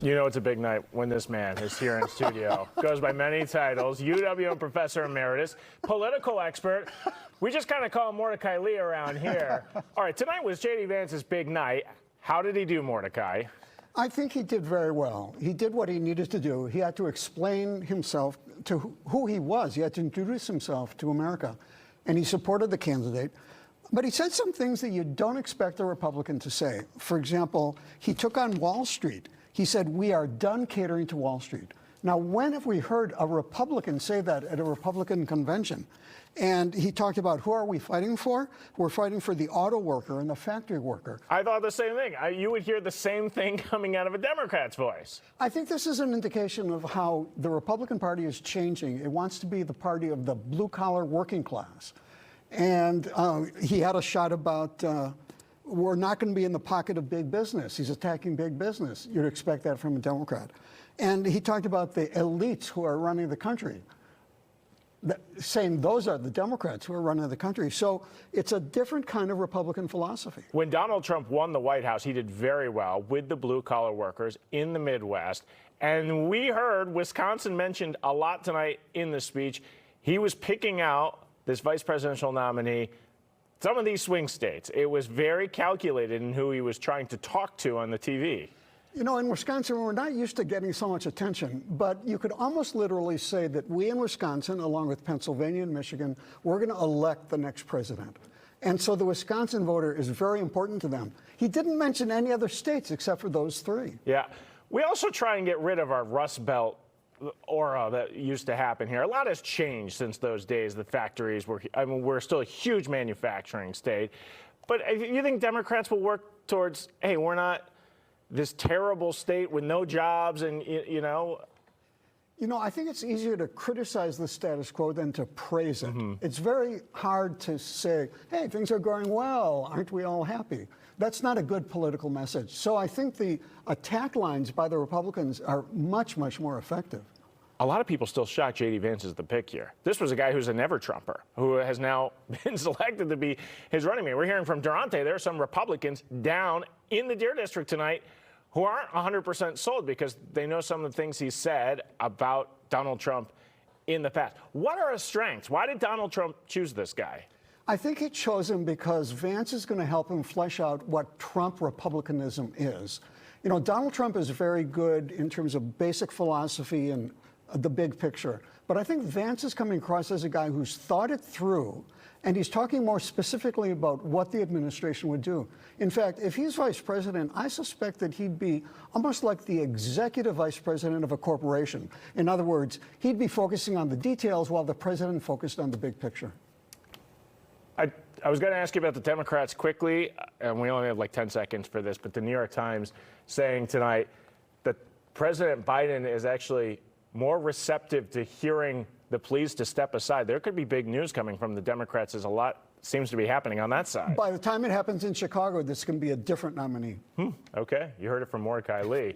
You know it's a big night when this man is here in studio. Goes by many titles, UW Professor Emeritus, political expert. We just kind of call him Mordecai Lee around here. All right, tonight was JD Vance's big night. How did he do, Mordecai? I think he did very well. He did what he needed to do. He had to explain himself to who he was. He had to introduce himself to America. And he supported the candidate. But he said some things that you don't expect a Republican to say. For example, he took on Wall Street. He said, "We are done catering to Wall Street." Now, when have we heard a Republican say that at a Republican convention? And he talked about, who are we fighting for? We're fighting for the auto worker and the factory worker. I thought the same thing. You would hear the same thing coming out of a Democrat's voice. I think this is an indication of how the Republican Party is changing. It wants to be the party of the blue-collar working class. And he had a shot about we're not going to be in the pocket of big business. He's attacking big business. You'd expect that from a Democrat. And he talked about the elites who are running the country, saying those are the Democrats who are running the country. So it's a different kind of Republican philosophy. When Donald Trump won the White House, he did very well with the blue-collar workers in the Midwest. And we heard Wisconsin mentioned a lot tonight in the speech. He was picking out this vice presidential nominee, some of these swing states. It was very calculated in who he was trying to talk to on the TV. You know, in Wisconsin, we're not used to getting so much attention, but you could almost literally say that we in Wisconsin, along with Pennsylvania and Michigan, we're going to elect the next president. And so the Wisconsin voter is very important to them. He didn't mention any other states except for those three. Yeah. We also try and get rid of our Rust Belt aura that used to happen here. A lot has changed since those days. The factories were, I mean, we're still a huge manufacturing state. But you think Democrats will work towards, hey, we're not this terrible state with no jobs and, you know? You know, I think it's easier to criticize the status quo than to praise it. It's very hard to say, hey, things are going well, aren't we all happy? That's not a good political message. So I think the attack lines by the Republicans are much, much more effective. A lot of people still shock JD Vance as the pick here. This was a guy who's a never-Trumper, who has now been selected to be his running mate. We're hearing from Durante. There are some Republicans down in the Deer District tonight who aren't 100% sold because they know some of the things he said about Donald Trump in the past. What are his strengths? Why did Donald Trump choose this guy? I think he chose him because Vance is going to help him flesh out what Trump republicanism is. You know, Donald Trump is very good in terms of basic philosophy and the big picture. But I think Vance is coming across as a guy who's thought it through, and he's talking more specifically about what the administration would do. In fact, if he's vice president, I suspect that he'd be almost like the executive vice president of a corporation. In other words, he'd be focusing on the details while the president focused on the big picture. I was going to ask you about the Democrats quickly, and we only have like 10 seconds for this, but the New York Times saying tonight that President Biden is actually more receptive to hearing the pleas to step aside. There could be big news coming from the Democrats, as a lot seems to be happening on that side. By the time it happens in Chicago, this can be a different nominee. Okay, you heard it from Mordecai Lee.